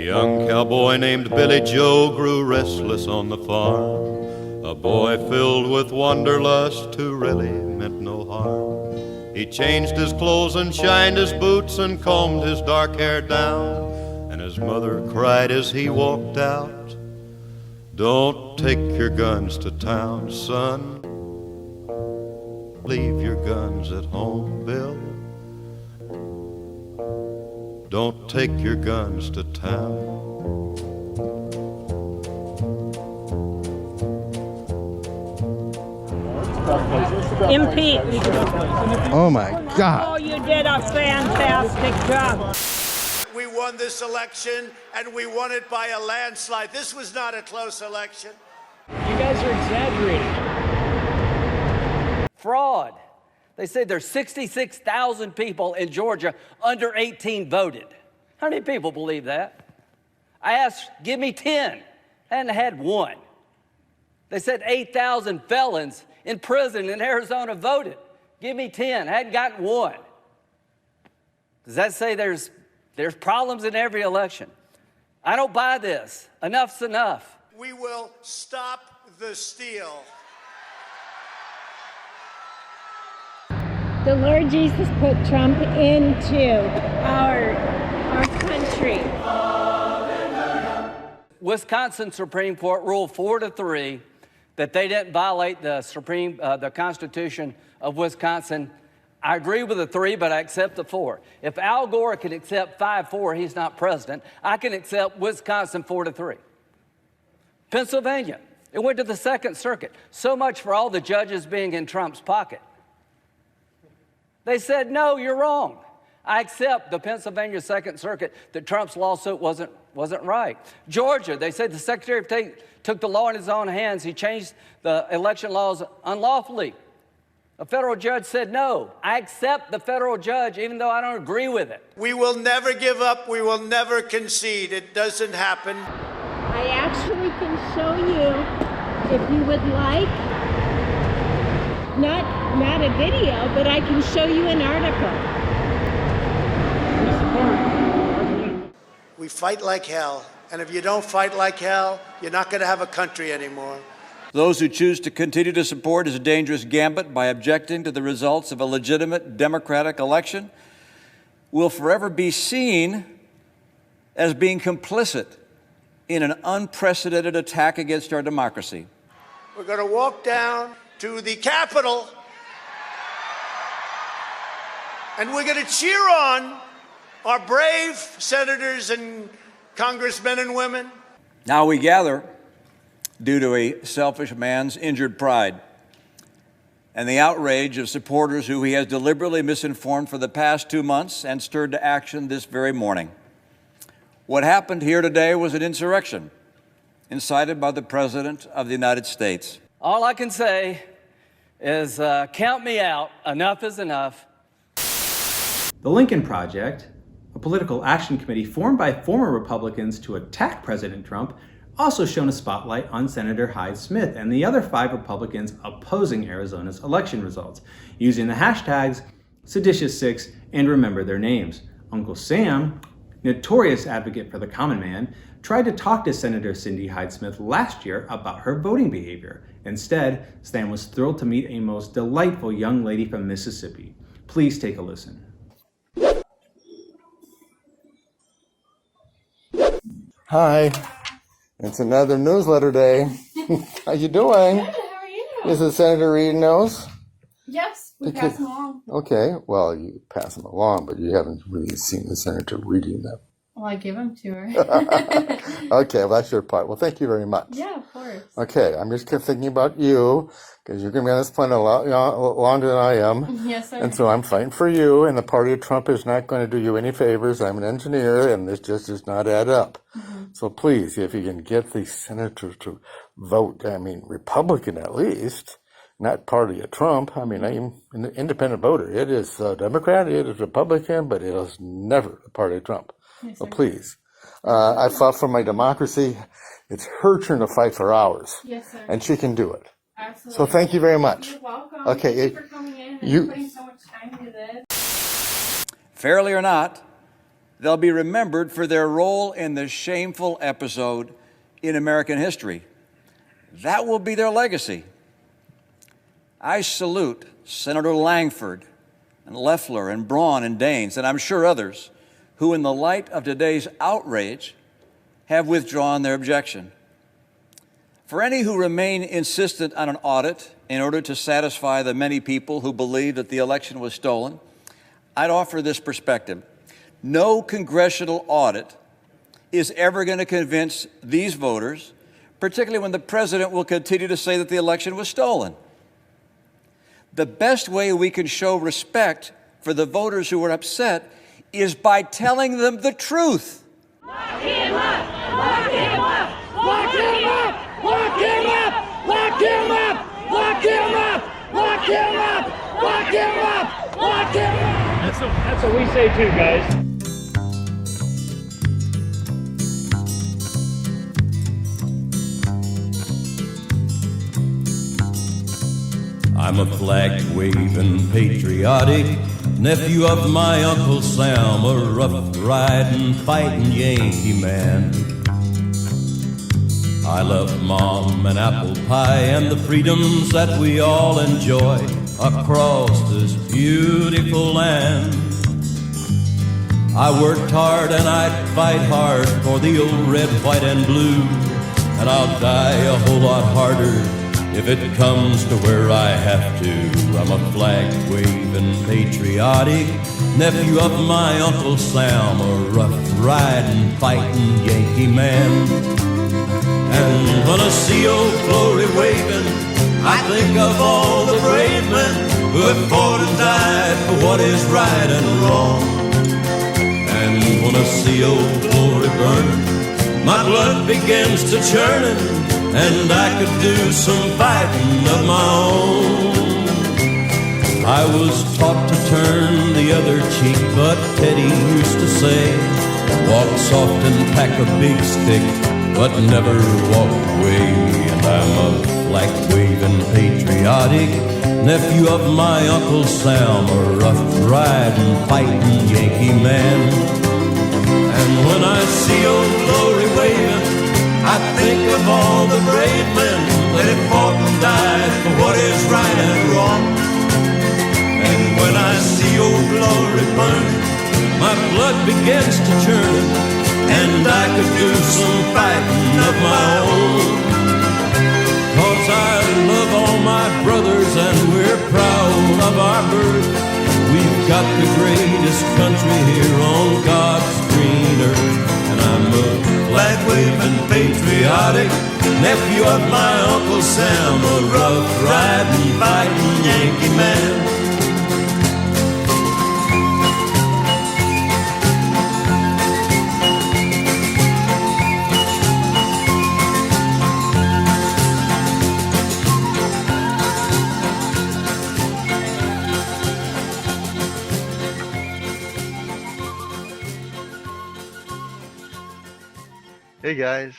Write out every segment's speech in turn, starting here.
young cowboy named Billy Joe grew restless on the farm, a boy filled with wanderlust who really meant no harm. He changed his clothes and shined his boots and combed his dark hair down, and his mother cried as he walked out, "Don't take your guns to town, son. Leave your guns at home, Bill. Don't take your guns to town." Impeach. Oh my God. Oh, you did a fantastic job. We won this election, and we won it by a landslide. This was not a close election. You guys are exaggerating. Fraud. They say there's 66,000 people in Georgia under 18 voted. How many people believe that? I asked, give me 10. Hadn't had one. They said 8,000 felons in prison in Arizona voted. Give me 10. Hadn't gotten one. Does that say there's problems in every election? I don't buy this. Enough's enough. We will stop the steal. The Lord Jesus put Trump into our country. Wisconsin Supreme Court ruled 4-3 that they didn't violate the Constitution of Wisconsin. I agree with the 3, but I accept the 4. If Al Gore can accept 5-4, he's not president. I can accept Wisconsin 4-3. Pennsylvania, it went to the Second Circuit. So much for all the judges being in Trump's pocket. They said, no, you're wrong. I accept the Pennsylvania Second Circuit that Trump's lawsuit wasn't right. Georgia, they said the Secretary of State took the law in his own hands. He changed the election laws unlawfully. A federal judge said, no, I accept the federal judge even though I don't agree with it. We will never give up. We will never concede. It doesn't happen. I actually can show you, if you would like, not a video, but I can show you an article. We fight like hell, and if you don't fight like hell, you're not going to have a country anymore. Those who choose to continue to support is a dangerous gambit by objecting to the results of a legitimate democratic election will forever be seen as being complicit in an unprecedented attack against our democracy. We're going to walk down to the Capitol, and we're going to cheer on our brave senators and congressmen and women. Now we gather due to a selfish man's injured pride and the outrage of supporters who he has deliberately misinformed for the past 2 months and stirred to action this very morning. What happened here today was an insurrection incited by the President of the United States. All I can say is count me out. Enough is enough. The Lincoln Project, a political action committee formed by former Republicans to attack President Trump, also shone a spotlight on Senator Hyde Smith and the other 5 Republicans opposing Arizona's election results, using the hashtags Seditious6 and Remember Their Names. Uncle Sam, notorious advocate for the common man, tried to talk to Senator Cindy Hyde Smith last year about her voting behavior. Instead, Sam was thrilled to meet a most delightful young lady from Mississippi. Please take a listen. Hi, it's another newsletter day. How you doing? Good, how are you? Is it Senator Reid knows? Yes, we pass them along. Okay, well, you pass them along, but you haven't really seen the senator reading them. Well, I give them to her. Okay, well, that's your part. Well, thank you very much. Yeah, of course. Okay, I'm just thinking about you, because you're going to be on this planet a lot longer than I am. Yes, sir. And so I'm fighting for you, and the party of Trump is not going to do you any favors. I'm an engineer, and this just does not add up. So please, if you can get the senators to vote, I mean, Republican at least, not party of Trump. I mean, I'm an independent voter. It is Democrat, it is Republican, but it is never the party of Trump. Yes, So sir. please, I fought for my democracy. It's her turn to fight for ours. Yes, sir. And she can do it. Absolutely. So thank you very much. You're welcome. Okay, Thank you for coming in and putting so much time into this. Fairly or not, they'll be remembered for their role in the shameful episode in American history. That will be their legacy. I salute Senator Langford and Loeffler and Braun and Daines, and I'm sure others, who in the light of today's outrage have withdrawn their objection. For any who remain insistent on an audit in order to satisfy the many people who believe that the election was stolen, I'd offer this perspective. No congressional audit is ever going to convince these voters, particularly when the president will continue to say that the election was stolen. The best way we can show respect for the voters who are upset is by telling them the truth. Lock him up! Lock him up! Lock him up! Lock him up! Lock him up! Lock him up! Lock him up! Lock him up! Lock him up! That's what we say too, guys. I'm a flag-waving, patriotic nephew of my Uncle Sam, a rough-riding, fighting Yankee man. I love Mom and apple pie and the freedoms that we all enjoy across this beautiful land. I worked hard and I'd fight hard for the old red, white, and blue, and I'll die a whole lot harder if it comes to where I have to. I'm a flag-waving, patriotic nephew of my Uncle Sam, a rough-riding, fighting Yankee man. And when I see old glory waving, I think of all the brave men who have fought and died for what is right and wrong. And when I see old glory burning, my blood begins to churning, and I could do some fighting of my own. I was taught to turn the other cheek, but Teddy used to say, walk soft and pack a big stick, but never walk away. And I'm a flag-waving, patriotic nephew of my Uncle Sam, a rough-riding, fighting Yankee man. And when I see old glory waving, I think of all the brave men that have fought and died for what is right and wrong. And when I see old glory burning, my blood begins to churn, and I could do some fighting of my own. 'Cause I love all my brothers and we're proud of our birth. We've got the greatest country here on God's green earth. And I'm a flag-waving, patriotic nephew of my Uncle Sam, a rough-riding, fighting Yankee man. Hey guys,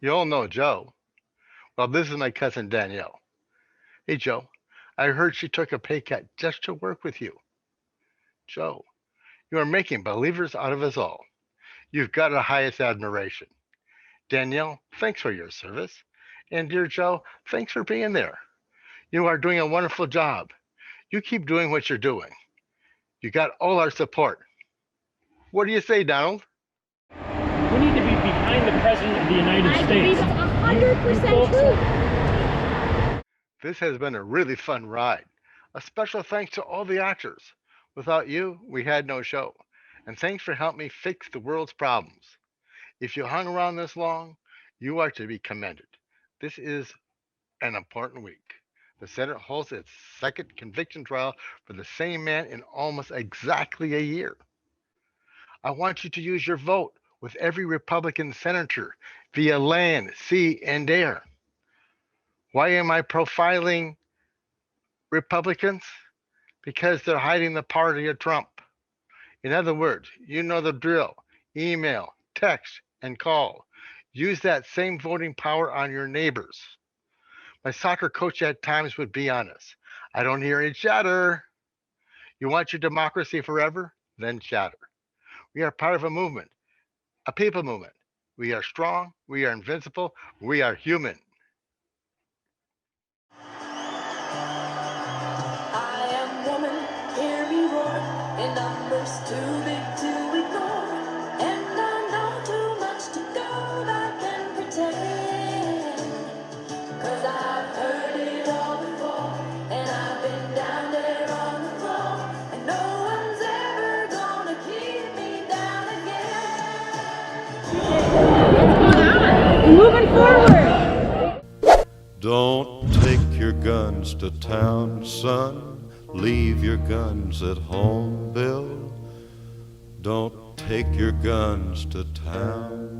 you all know Joe. Well, this is my cousin Danielle. Hey Joe, I heard she took a pay cut just to work with you. Joe, you are making believers out of us all. You've got our highest admiration. Danielle, thanks for your service. And dear Joe, thanks for being there. You are doing a wonderful job. You keep doing what you're doing. You got all our support. What do you say, Donald? We need to be behind the President of the United States. I agree, that's 100% true. This has been a really fun ride. A special thanks to all the actors. Without you, we had no show. And thanks for helping me fix the world's problems. If you hung around this long, you are to be commended. This is an important week. The Senate holds its second conviction trial for the same man in almost exactly a year. I want you to use your vote with every Republican senator via land, sea, and air. Why am I profiling Republicans? Because they're hiding the party of Trump. In other words, you know the drill. Email, text, and call. Use that same voting power on your neighbors. My soccer coach at times would be honest. I don't hear any chatter. You want your democracy forever? Then chatter. We are part of a movement, a people movement. We are strong. We are invincible. We are human. I am woman, hear me roar, in numbers too big to ignore. And I know too much to go that can pretend. 'Cause I've heard it all before, and I've been down there on the floor. And no one's ever gonna keep me down again. Moving forward. Don't take your guns to town, son. Leave your guns at home, Bill. Don't take your guns to town.